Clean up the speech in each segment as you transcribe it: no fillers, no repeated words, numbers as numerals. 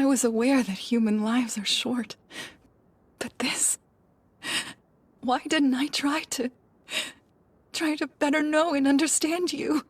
was aware that human lives are short. But this... Why didn't I try to better know and understand you?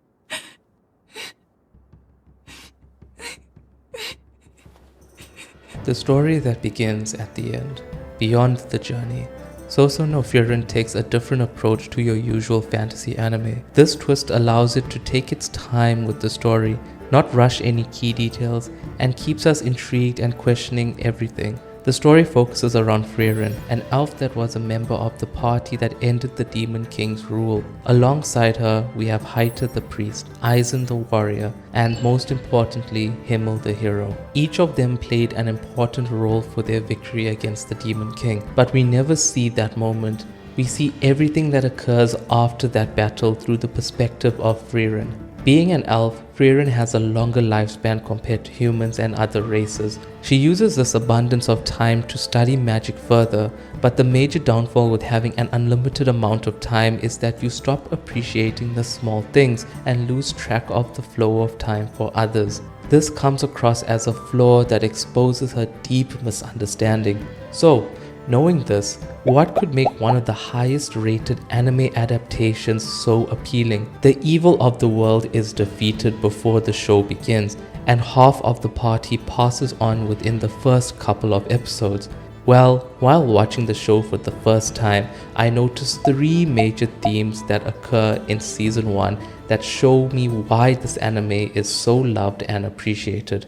The story that begins at the end, beyond the journey. Sousou no Frieren takes a different approach to your usual fantasy anime. This twist allows it to take its time with the story, not rush any key details, and keeps us intrigued and questioning everything. The story focuses around Frieren, an elf that was a member of the party that ended the Demon King's rule. Alongside her, we have Haita the priest, Aizen the warrior, and most importantly, Himmel the hero. Each of them played an important role for their victory against the Demon King, but we never see that moment. We see everything that occurs after that battle through the perspective of Frieren. Being an elf, Frieren has a longer lifespan compared to humans and other races. She uses this abundance of time to study magic further, but the major downfall with having an unlimited amount of time is that you stop appreciating the small things and lose track of the flow of time for others. This comes across as a flaw that exposes her deep misunderstanding. So, knowing this, what could make one of the highest rated anime adaptations so appealing? The evil of the world is defeated before the show begins, and half of the party passes on within the first couple of episodes. Well, while watching the show for the first time, I noticed 3 major themes that occur in season 1 that show me why this anime is so loved and appreciated.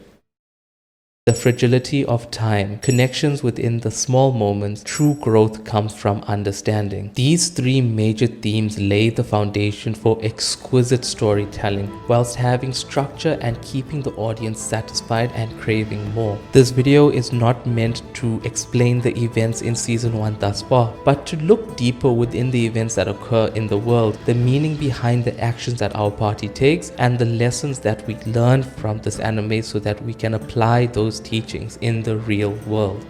The fragility of time, connections within the small moments, true growth comes from understanding. These 3 major themes lay the foundation for exquisite storytelling, whilst having structure and keeping the audience satisfied and craving more. This video is not meant to explain the events in season 1 thus far, but to look deeper within the events that occur in the world, the meaning behind the actions that our party takes, and the lessons that we learn from this anime so that we can apply those teachings in the real world.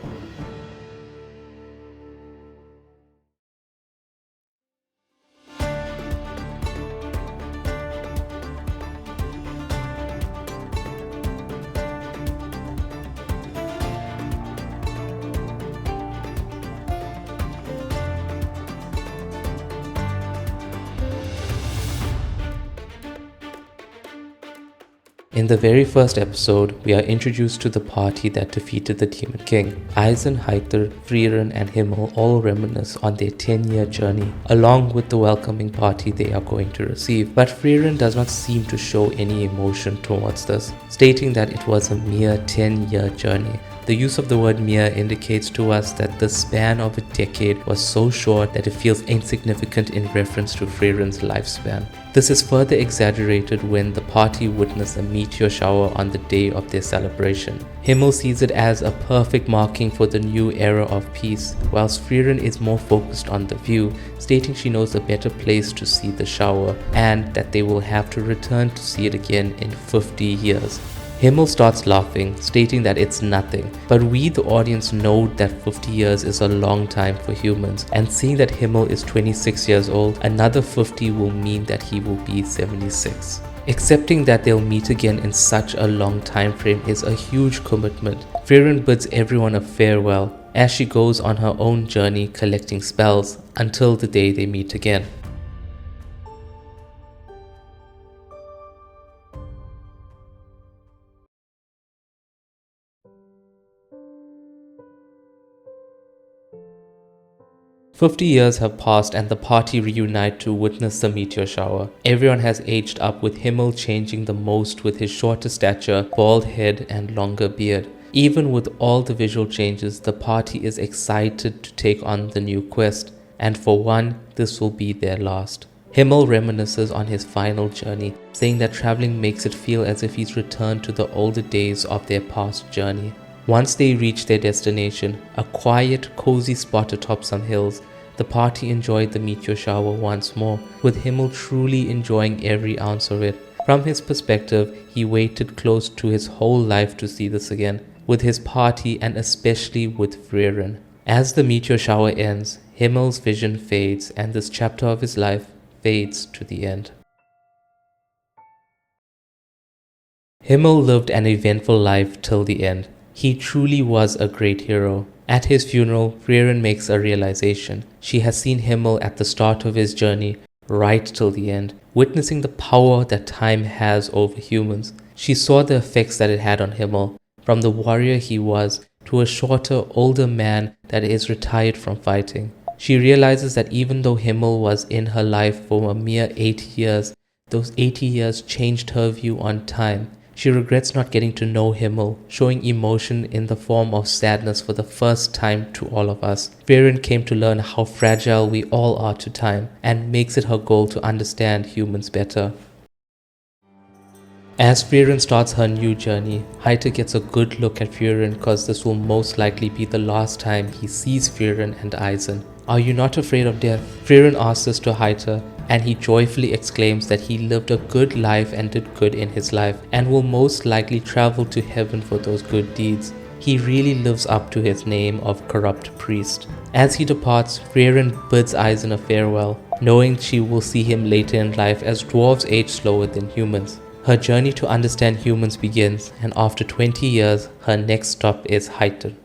In the very first episode, we are introduced to the party that defeated the Demon King. Aizen, Haita, Frieren and Himmel all reminisce on their 10-year journey, along with the welcoming party they are going to receive. But Frieren does not seem to show any emotion towards this, stating that it was a mere 10-year journey. The use of the word mere indicates to us that the span of a decade was so short that it feels insignificant in reference to Frieren's lifespan. This is further exaggerated when the party witnessed a meteor shower on the day of their celebration. Himmel sees it as a perfect marking for the new era of peace, whilst Frieren is more focused on the view, stating she knows a better place to see the shower and that they will have to return to see it again in 50 years. Himmel starts laughing, stating that it's nothing, but we the audience know that 50 years is a long time for humans, and seeing that Himmel is 26 years old, another 50 will mean that he will be 76. Accepting that they'll meet again in such a long time frame is a huge commitment. Frieren bids everyone a farewell as she goes on her own journey collecting spells until the day they meet again. "50 years have passed and the party reunite to witness the meteor shower. Everyone has aged up, with Himmel changing the most with his shorter stature, bald head and longer beard. Even with all the visual changes, the party is excited to take on the new quest, and for one, this will be their last. Himmel reminisces on his final journey, saying that traveling makes it feel as if he's returned to the older days of their past journey. Once they reach their destination, a quiet, cozy spot atop some hills, the party enjoyed the meteor shower once more, with Himmel truly enjoying every ounce of it. From his perspective, he waited close to his whole life to see this again, with his party and especially with Frieren. As the meteor shower ends, Himmel's vision fades and this chapter of his life fades to the end. Himmel lived an eventful life till the end. He truly was a great hero. At his funeral, Frieren makes a realization. She has seen Himmel at the start of his journey, right till the end, witnessing the power that time has over humans. She saw the effects that it had on Himmel, from the warrior he was to a shorter, older man that is retired from fighting. She realizes that even though Himmel was in her life for a mere 80 years, those 80 years changed her view on time. She regrets not getting to know Himmel, showing emotion in the form of sadness for the first time to all of us. Frieren came to learn how fragile we all are to time, and makes it her goal to understand humans better. As Frieren starts her new journey, Heiter gets a good look at Frieren because this will most likely be the last time he sees Frieren and Eisen. Are you not afraid of death? Frieren asks this to Heiter, and he joyfully exclaims that he lived a good life and did good in his life, and will most likely travel to heaven for those good deeds. He really lives up to his name of corrupt priest. As he departs, Frieren bids Eisen a farewell, knowing she will see him later in life as dwarves age slower than humans. Her journey to understand humans begins, and after 20 years, her next stop is Heiter.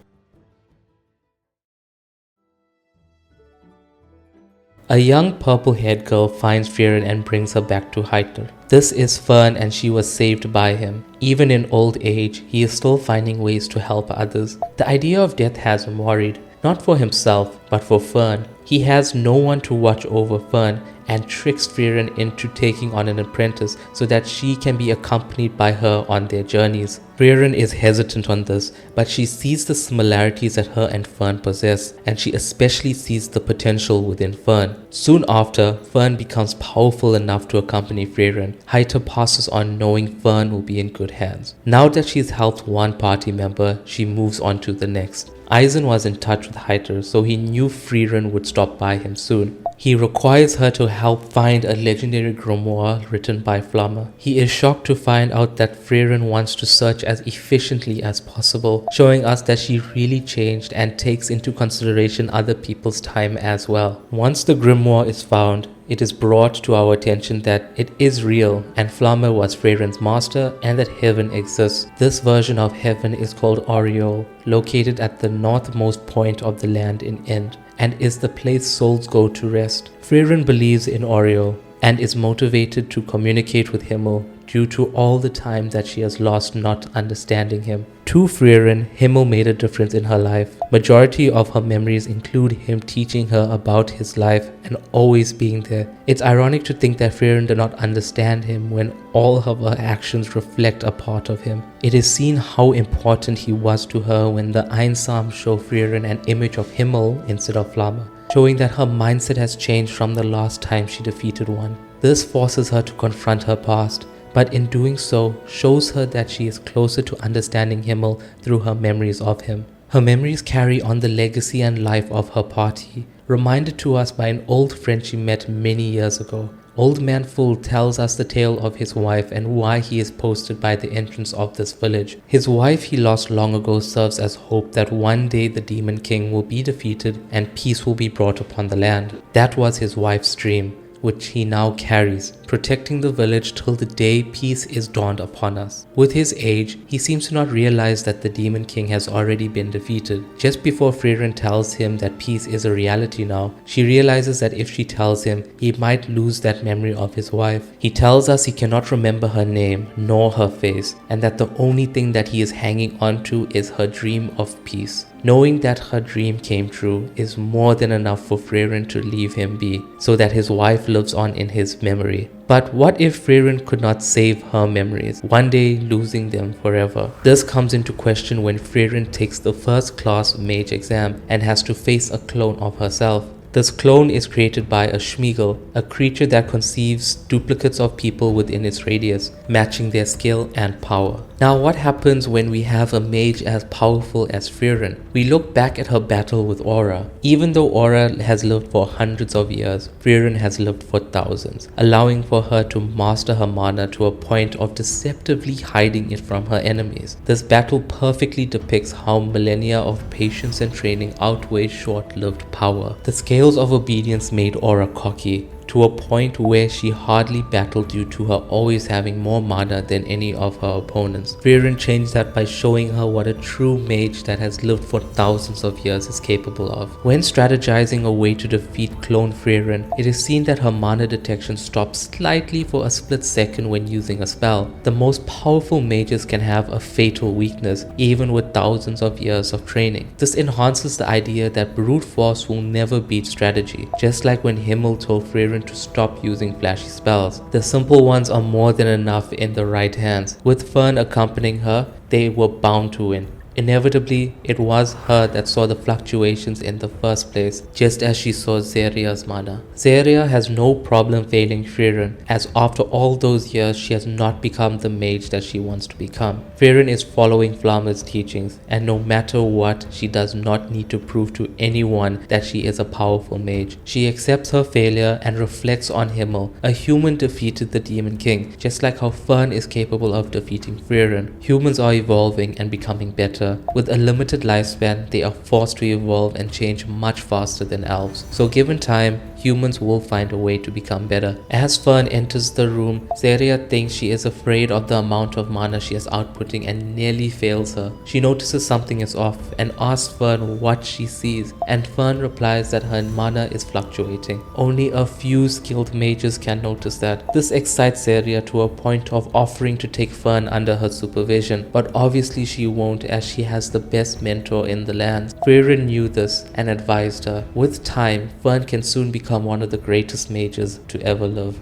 A young purple-haired girl finds Frieren and brings her back to Heiter. This is Fern, and she was saved by him. Even in old age, he is still finding ways to help others. The idea of death has him worried, not for himself, but for Fern. He has no one to watch over Fern, and tricks Frieren into taking on an apprentice so that she can be accompanied by her on their journeys. Frieren is hesitant on this, but she sees the similarities that her and Fern possess, and she especially sees the potential within Fern. Soon after, Fern becomes powerful enough to accompany Frieren. Heiter passes on knowing Fern will be in good hands. Now that she's helped one party member, she moves on to the next. Eisen was in touch with Heiter, so he knew Frieren would stop by him soon. He requires her to help find a legendary grimoire written by Flammer. He is shocked to find out that Frieren wants to search as efficiently as possible, showing us that she really changed and takes into consideration other people's time as well. Once the grimoire is found, it is brought to our attention that it is real and Flammer was Frieren's master and that heaven exists. This version of heaven is called Aureole, located at the northmost point of the land in End, and is the place souls go to rest. Frieren believes in Aureole and is motivated to communicate with Himmel due to all the time that she has lost not understanding him. To Frieren, Himmel made a difference in her life. Majority of her memories include him teaching her about his life and always being there. It's ironic to think that Frieren did not understand him when all of her actions reflect a part of him. It is seen how important he was to her when the Einsam show Frieren an image of Himmel instead of Flammer, showing that her mindset has changed from the last time she defeated one. This forces her to confront her past, but in doing so, shows her that she is closer to understanding Himmel through her memories of him. Her memories carry on the legacy and life of her party, reminded to us by an old friend she met many years ago. Old Man Full tells us the tale of his wife and why he is posted by the entrance of this village. His wife he lost long ago serves as hope that one day the Demon King will be defeated and peace will be brought upon the land. That was his wife's dream, which he now carries, protecting the village till the day peace is dawned upon us. With his age, he seems to not realize that the Demon King has already been defeated. Just before Frieren tells him that peace is a reality now, she realizes that if she tells him, he might lose that memory of his wife. He tells us he cannot remember her name nor her face, and that the only thing that he is hanging on to is her dream of peace. Knowing that her dream came true is more than enough for Frieren to leave him be, so that his wife lives on in his memory. But what if Frieren could not save her memories, one day losing them forever? This comes into question when Frieren takes the first class mage exam and has to face a clone of herself. This clone is created by a Schmiegel, a creature that conceives duplicates of people within its radius, matching their skill and power. Now what happens when we have a mage as powerful as Frieren? We look back at her battle with Aura. Even though Aura has lived for hundreds of years, Frieren has lived for thousands, allowing for her to master her mana to a point of deceptively hiding it from her enemies. This battle perfectly depicts how millennia of patience and training outweigh short-lived power. The scales of obedience made Aura cocky, to to a point where she hardly battled due to her always having more mana than any of her opponents. Frieren changed that by showing her what a true mage that has lived for thousands of years is capable of. When strategizing a way to defeat clone Frieren, it is seen that her mana detection stops slightly for a split second when using a spell. The most powerful mages can have a fatal weakness even with thousands of years of training. This enhances the idea that brute force will never beat strategy, just like when Himmel told Frieren to stop using flashy spells. The simple ones are more than enough in the right hands. With Fern accompanying her, they were bound to win. Inevitably, it was her that saw the fluctuations in the first place, just as she saw Zeria's mana. Zeria has no problem failing Frieren, as after all those years she has not become the mage that she wants to become. Frieren is following Flammer's teachings, and no matter what, she does not need to prove to anyone that she is a powerful mage. She accepts her failure and reflects on Himmel. A human defeated the Demon King, just like how Fern is capable of defeating Frieren. Humans are evolving and becoming better. With a limited lifespan, they are forced to evolve and change much faster than elves. So given time, humans will find a way to become better. As Fern enters the room, Zeria thinks she is afraid of the amount of mana she is outputting and nearly fails her. She notices something is off and asks Fern what she sees, and Fern replies that her mana is fluctuating. Only a few skilled mages can notice that. This excites Zeria to a point of offering to take Fern under her supervision, but obviously she won't, as she has the best mentor in the land. Frieren knew this and advised her. With time, Fern can soon become one of the greatest mages to ever live.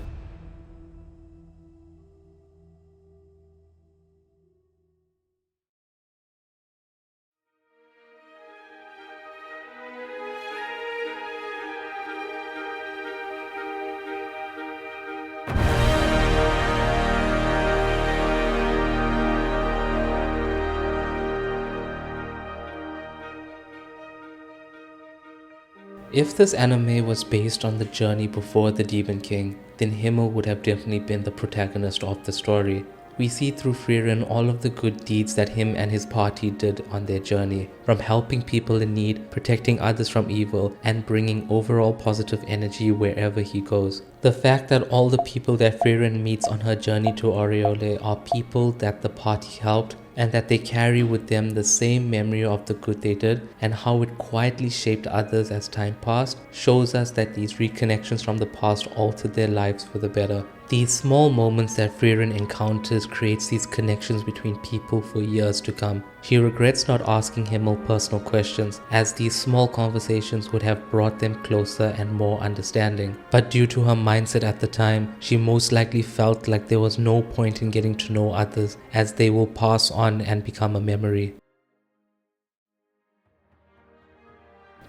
If this anime was based on the journey before the Demon King, then Himmel would have definitely been the protagonist of the story. We see through Frieren all of the good deeds that him and his party did on their journey, from helping people in need, protecting others from evil, and bringing overall positive energy wherever he goes. The fact that all the people that Frieren meets on her journey to Aureole are people that the party helped, and that they carry with them the same memory of the good they did and how it quietly shaped others as time passed, shows us that these reconnections from the past altered their lives for the better. These small moments that Frieren encounters creates these connections between people for years to come. She regrets not asking Himmel personal questions, as these small conversations would have brought them closer and more understanding. But due to her mindset at the time, she most likely felt like there was no point in getting to know others, as they will pass on and become a memory.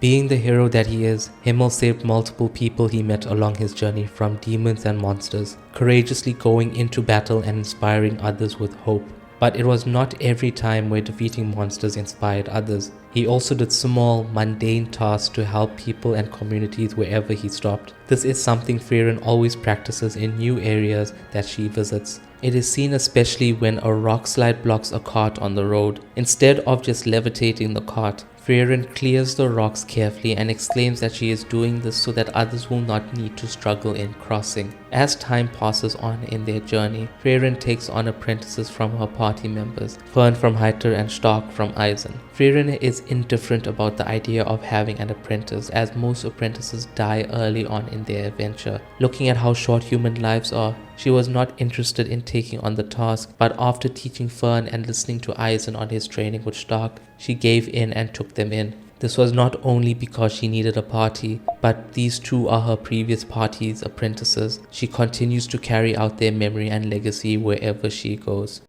Being the hero that he is, Himmel saved multiple people he met along his journey from demons and monsters, courageously going into battle and inspiring others with hope. But it was not every time where defeating monsters inspired others. He also did small, mundane tasks to help people and communities wherever he stopped. This is something Frieren always practices in new areas that she visits. It is seen especially when a rock slide blocks a cart on the road. Instead of just levitating the cart, Frieren clears the rocks carefully and exclaims that she is doing this so that others will not need to struggle in crossing. As time passes on in their journey, Frieren takes on apprentices from her party members, Fern from Heiter and Stark from Eisen. Frieren is indifferent about the idea of having an apprentice, as most apprentices die early on in their adventure. Looking at how short human lives are, she was not interested in taking on the task, but after teaching Fern and listening to Eisen on his training with Stark, she gave in and took them in. This was not only because she needed a party, but these two are her previous party's apprentices. She continues to carry out their memory and legacy wherever she goes.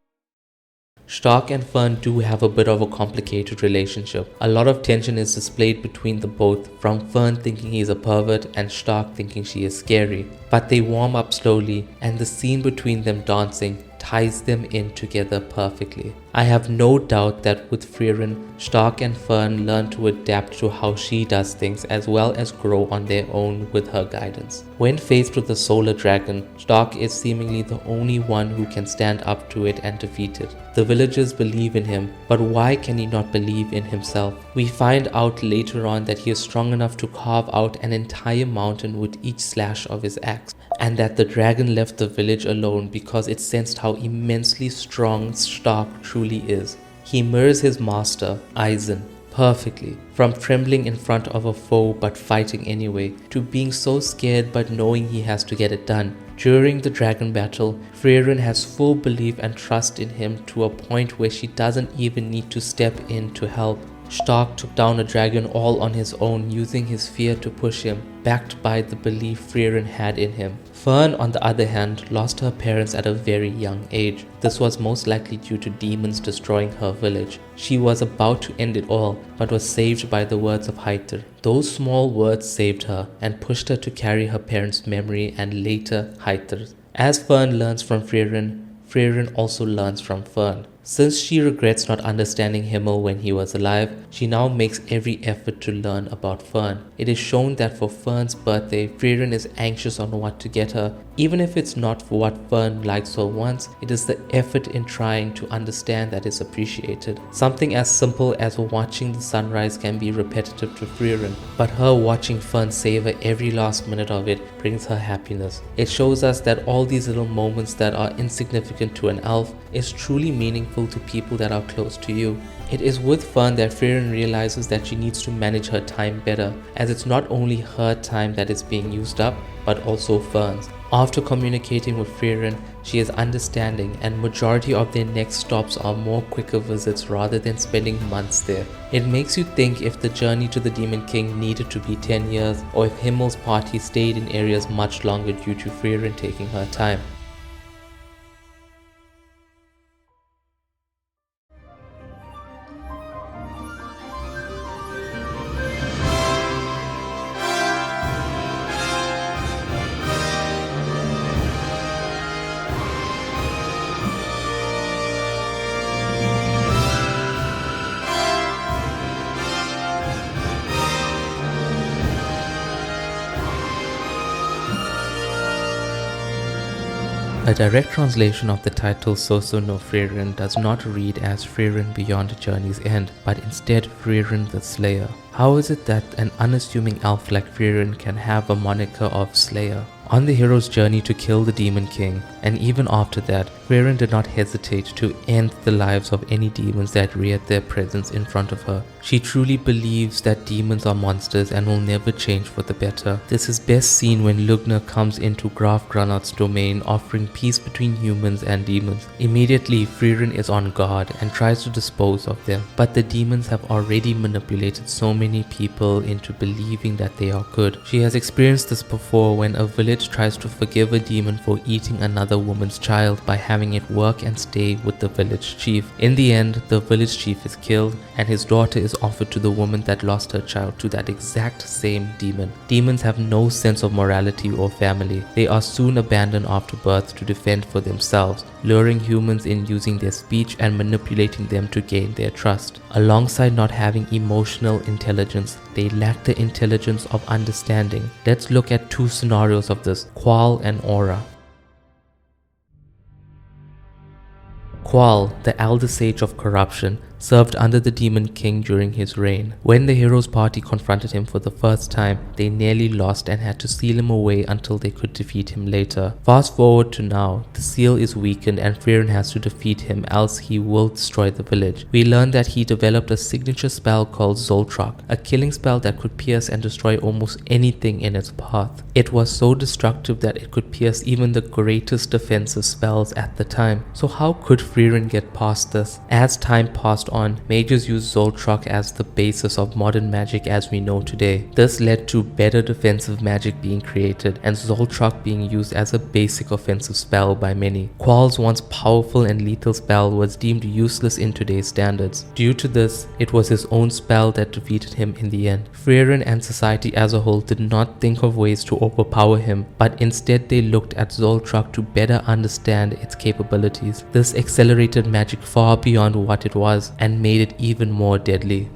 Stark and Fern do have a bit of a complicated relationship. A lot of tension is displayed between the both, from Fern thinking he's a pervert and Stark thinking she is scary. But they warm up slowly, and the scene between them dancing ties them in together perfectly. I have no doubt that with Frieren, Stark and Fern learn to adapt to how she does things as well as grow on their own with her guidance. When faced with the solar dragon, Stark is seemingly the only one who can stand up to it and defeat it. The villagers believe in him, but why can he not believe in himself? We find out later on that he is strong enough to carve out an entire mountain with each slash of his axe, and that the dragon left the village alone because it sensed how immensely strong Stark truly is. He mirrors his master, Aizen, perfectly, from trembling in front of a foe but fighting anyway, to being so scared but knowing he has to get it done. During the dragon battle, Frieren has full belief and trust in him to a point where she doesn't even need to step in to help. Stark took down a dragon all on his own, using his fear to push him, backed by the belief Frieren had in him. Fern, on the other hand, lost her parents at a very young age. This was most likely due to demons destroying her village. She was about to end it all, but was saved by the words of Hyther. Those small words saved her and pushed her to carry her parents' memory and later Hyther's. As Fern learns from Frieren, Frieren also learns from Fern. Since she regrets not understanding Himmel when he was alive, she now makes every effort to learn about Fern. It is shown that for Fern's birthday, Frieren is anxious on what to get her. Even if it's not for what Fern likes or wants, it is the effort in trying to understand that is appreciated. Something as simple as watching the sunrise can be repetitive to Frieren, but her watching Fern savor every last minute of it brings her happiness. It shows us that all these little moments that are insignificant to an elf is truly meaningful to people that are close to you. It is with Fern that Frieren realizes that she needs to manage her time better, as it's not only her time that is being used up, but also Fern's. After communicating with Frieren, she is understanding, and majority of their next stops are more quicker visits rather than spending months there. It makes you think if the journey to the Demon King needed to be 10 years, or if Himmel's party stayed in areas much longer due to Frieren taking her time. A direct translation of the title Sousou no Frieren does not read as Frieren Beyond Journey's End, but instead Frieren the Slayer. How is it that an unassuming elf like Frieren can have a moniker of Slayer? On the hero's journey to kill the Demon King, and even after that, Frieren did not hesitate to end the lives of any demons that reared their presence in front of her. She truly believes that demons are monsters and will never change for the better. This is best seen when Lugner comes into Graf Granat's domain offering peace between humans and demons. Immediately, Frieren is on guard and tries to dispose of them, but the demons have already manipulated so many people into believing that they are good. She has experienced this before when a village tries to forgive a demon for eating another woman's child by having it work and stay with the village chief. In the end, the village chief is killed and his daughter is offered to the woman that lost her child to that exact same demon. Demons have no sense of morality or family. They are soon abandoned after birth to defend for themselves, luring humans in using their speech and manipulating them to gain their trust. Alongside not having emotional intelligence, they lack the intelligence of understanding. Let's look at two scenarios of this, Qual and Aura. Qual, the elder sage of corruption, served under the Demon King during his reign. When the hero's party confronted him for the first time, they nearly lost and had to seal him away until they could defeat him later. Fast forward to now, the seal is weakened and Frieren has to defeat him, else he will destroy the village. We learn that he developed a signature spell called Zoltrak, a killing spell that could pierce and destroy almost anything in its path. It was so destructive that it could pierce even the greatest defensive spells at the time. So how could Frieren get past this? As time passed passed on, mages used Zoltrak as the basis of modern magic as we know today. This led to better defensive magic being created and Zoltrak being used as a basic offensive spell by many. Qual's once powerful and lethal spell was deemed useless in today's standards. Due to this, it was his own spell that defeated him in the end. Frieren and society as a whole did not think of ways to overpower him, but instead they looked at Zoltrak to better understand its capabilities. This accelerated magic far beyond what it was and made it even more deadly.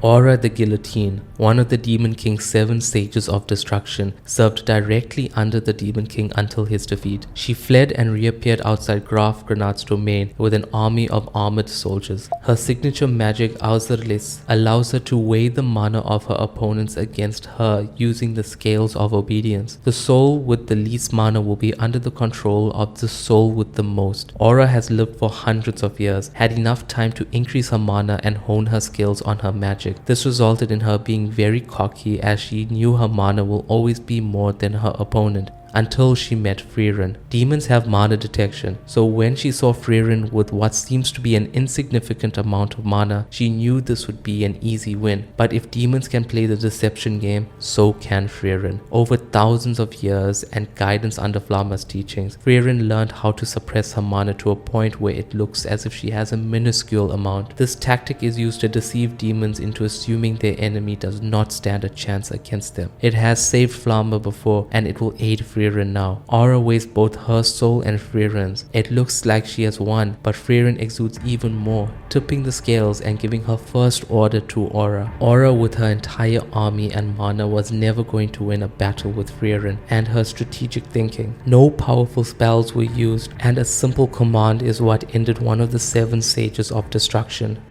Aura the Guillotine, one of the Demon King's 7 stages of destruction, served directly under the Demon King until his defeat. She fled and reappeared outside Graf Granat's domain with an army of armored soldiers. Her signature magic Auserlis allows her to weigh the mana of her opponents against her using the scales of obedience. The soul with the least mana will be under the control of the soul with the most. Aura has lived for hundreds of years, had enough time to increase her mana and hone her skills on her magic. This resulted in her being very cocky as she knew her mana will always be more than her opponent. Until she met Frieren. Demons have mana detection, so when she saw Frieren with what seems to be an insignificant amount of mana, she knew this would be an easy win. But if demons can play the deception game, so can Frieren. Over thousands of years and guidance under Flamma's teachings, Frieren learned how to suppress her mana to a point where it looks as if she has a minuscule amount. This tactic is used to deceive demons into assuming their enemy does not stand a chance against them. It has saved Flamma before, and it will aid Frieren now. Aura weighs both her soul and Frieren's. It looks like she has won, but Frieren exudes even more, tipping the scales and giving her first order to Aura. Aura with her entire army and mana was never going to win a battle with Frieren and her strategic thinking. No powerful spells were used, and a simple command is what ended one of the 7 sages of destruction.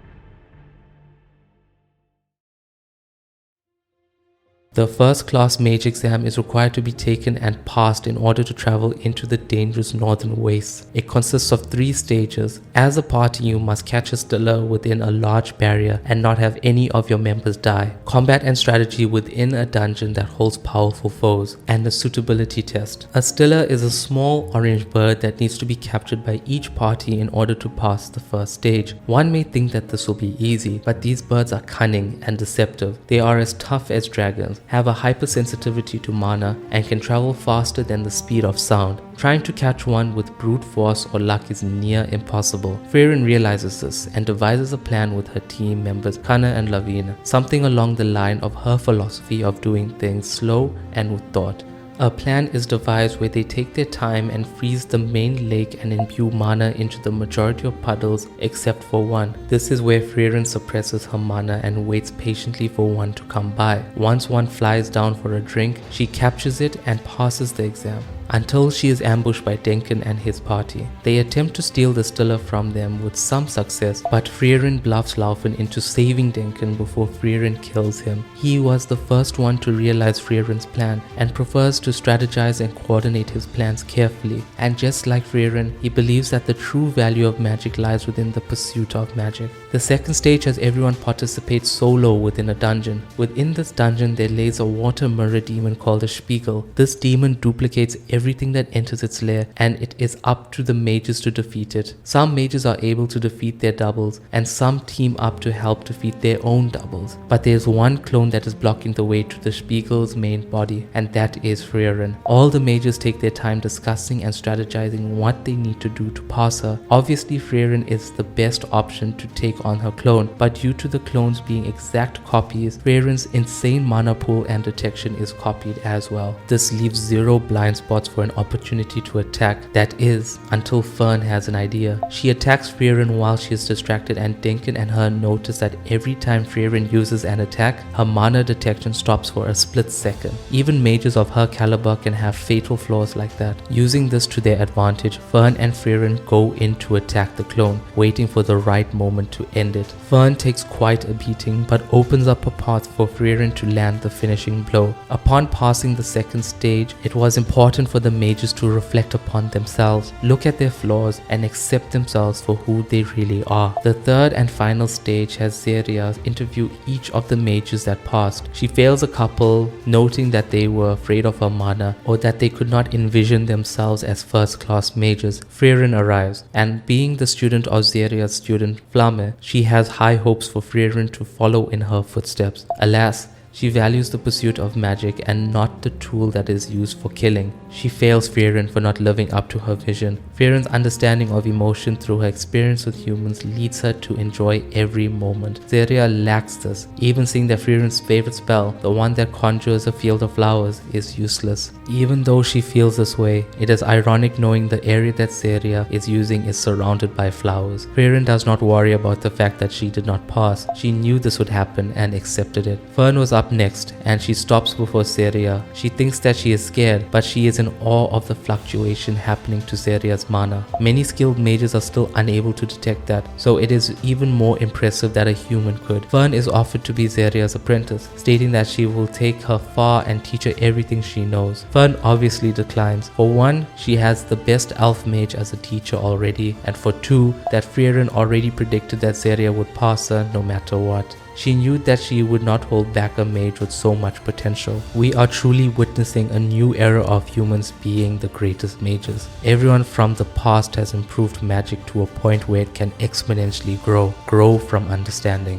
The first class mage exam is required to be taken and passed in order to travel into the dangerous northern wastes. It consists of 3 stages. As a party, you must catch a stiller within a large barrier and not have any of your members die. Combat and strategy within a dungeon that holds powerful foes. And a suitability test. A stiller is a small orange bird that needs to be captured by each party in order to pass the first stage. One may think that this will be easy, but these birds are cunning and deceptive. They are as tough as dragons, have a hypersensitivity to mana, and can travel faster than the speed of sound. Trying to catch one with brute force or luck is near impossible. Frieren realizes this and devises a plan with her team members Kana and Lavina, something along the line of her philosophy of doing things slow and with thought. A plan is devised where they take their time and freeze the main lake and imbue mana into the majority of puddles except for one. This is where Frieren suppresses her mana and waits patiently for one to come by. Once one flies down for a drink, she captures it and passes the exam, until she is ambushed by Denken and his party. They attempt to steal the stiller from them with some success, but Frieren bluffs Laufen into saving Denken before Frieren kills him. He was the first one to realize Frieren's plan and prefers to strategize and coordinate his plans carefully. And just like Frieren, he believes that the true value of magic lies within the pursuit of magic. The second stage has everyone participate solo within a dungeon. Within this dungeon there lays a water mirror demon called a Spiegel. This demon duplicates everything that enters its lair, and it is up to the mages to defeat it. Some mages are able to defeat their doubles, and some team up to help defeat their own doubles. But there's one clone that is blocking the way to the Spiegel's main body, and that is Frieren. All the mages take their time discussing and strategizing what they need to do to pass her. Obviously Frieren is the best option to take on her clone, but due to the clones being exact copies, Frieren's insane mana pool and detection is copied as well. This leaves 0 blind spots for an opportunity to attack, that is, until Fern has an idea. She attacks Frieren while she is distracted, and Denken and her notice that every time Frieren uses an attack, her mana detection stops for a split second. Even mages of her caliber can have fatal flaws like that. Using this to their advantage, Fern and Frieren go in to attack the clone, waiting for the right moment to end it. Fern takes quite a beating, but opens up a path for Frieren to land the finishing blow. Upon passing the second stage, it was important for the mages to reflect upon themselves, look at their flaws, and accept themselves for who they really are. The third and final stage has Zeria interview each of the mages that passed. She fails a couple, noting that they were afraid of her mana or that they could not envision themselves as first-class mages. Frieren arrives, and being the student of Zeria's student Flamme, she has high hopes for Frieren to follow in her footsteps. Alas, she values the pursuit of magic and not the tool that is used for killing. She fails Frieren for not living up to her vision. Frieren's understanding of emotion through her experience with humans leads her to enjoy every moment. Zeria lacks this, even seeing that Frieren's favorite spell, the one that conjures a field of flowers, is useless. Even though she feels this way, it is ironic knowing the area that Zeria is using is surrounded by flowers. Frieren does not worry about the fact that she did not pass. She knew this would happen and accepted it. Fern was up next, and she stops before Zeria. She thinks that she is scared, but she is in awe of the fluctuation happening to Zeria's mana. Many skilled mages are still unable to detect that, so it is even more impressive that a human could. Fern is offered to be Zeria's apprentice, stating that she will take her far and teach her everything she knows. Fern obviously declines. For one, she has the best elf mage as a teacher already, and for two, that Frieren already predicted that Zeria would pass her no matter what. She knew that she would not hold back a mage with so much potential. We are truly witnessing a new era of humans being the greatest mages. Everyone from the past has improved magic to a point where it can exponentially grow from understanding.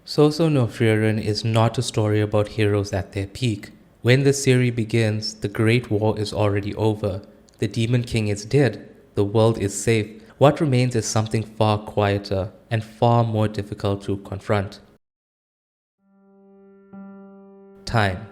Sousou no Frieren is not a story about heroes at their peak. When the series begins, the Great War is already over. The Demon King is dead. The world is safe. What remains is something far quieter and far more difficult to confront. Time.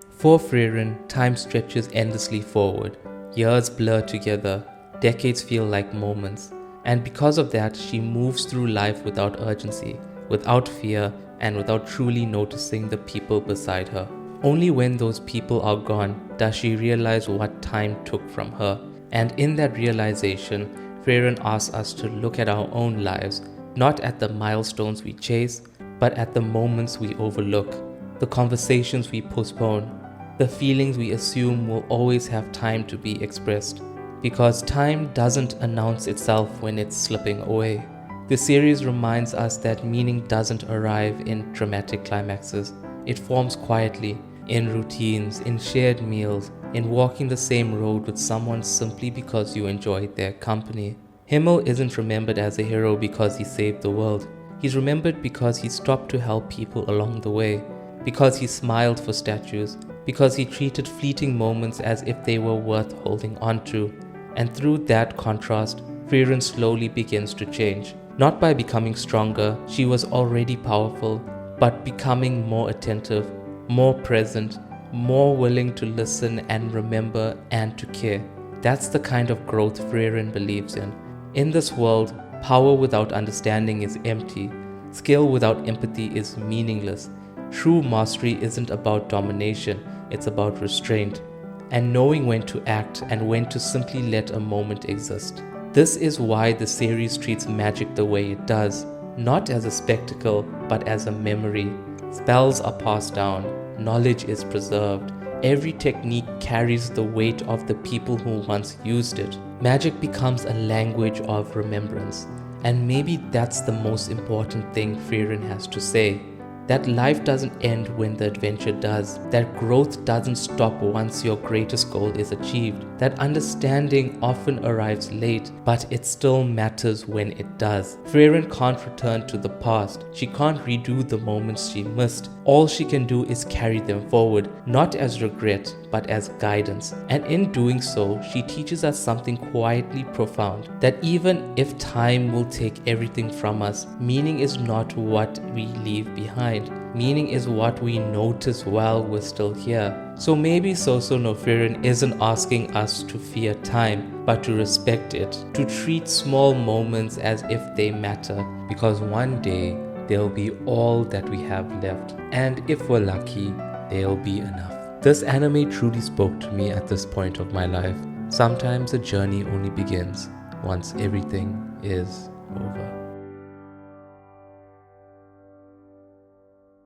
For Frieren, time stretches endlessly forward. Years blur together, decades feel like moments, and because of that, she moves through life without urgency, without fear, and without truly noticing the people beside her. Only when those people are gone does she realize what time took from her. And in that realization, Frieren asks us to look at our own lives, not at the milestones we chase, but at the moments we overlook, the conversations we postpone, the feelings we assume will always have time to be expressed. Because time doesn't announce itself when it's slipping away. The series reminds us that meaning doesn't arrive in dramatic climaxes. It forms quietly, in routines, in shared meals, in walking the same road with someone simply because you enjoyed their company. Himmel isn't remembered as a hero because he saved the world. He's remembered because he stopped to help people along the way, because he smiled for statues, because he treated fleeting moments as if they were worth holding on to. And through that contrast, Frieren slowly begins to change. Not by becoming stronger, she was already powerful, but becoming more attentive, more present, more willing to listen and remember and to care. That's the kind of growth Frieren believes in. In this world, power without understanding is empty. Skill without empathy is meaningless. True mastery isn't about domination, it's about restraint, and knowing when to act and when to simply let a moment exist. This is why the series treats magic the way it does, not as a spectacle, but as a memory. Spells are passed down, knowledge is preserved. Every technique carries the weight of the people who once used it. Magic becomes a language of remembrance. And maybe that's the most important thing Frieren has to say. That life doesn't end when the adventure does. That growth doesn't stop once your greatest goal is achieved. That understanding often arrives late, but it still matters when it does. Frieren can't return to the past. She can't redo the moments she missed. All she can do is carry them forward, not as regret, but as guidance. And in doing so, she teaches us something quietly profound. That even if time will take everything from us, meaning is not what we leave behind. Meaning is what we notice while we're still here. So maybe Sousou no Frieren isn't asking us to fear time, but to respect it, to treat small moments as if they matter, because one day they'll be all that we have left, and if we're lucky, they'll be enough. This anime truly spoke to me at this point of my life. Sometimes a journey only begins once everything is over.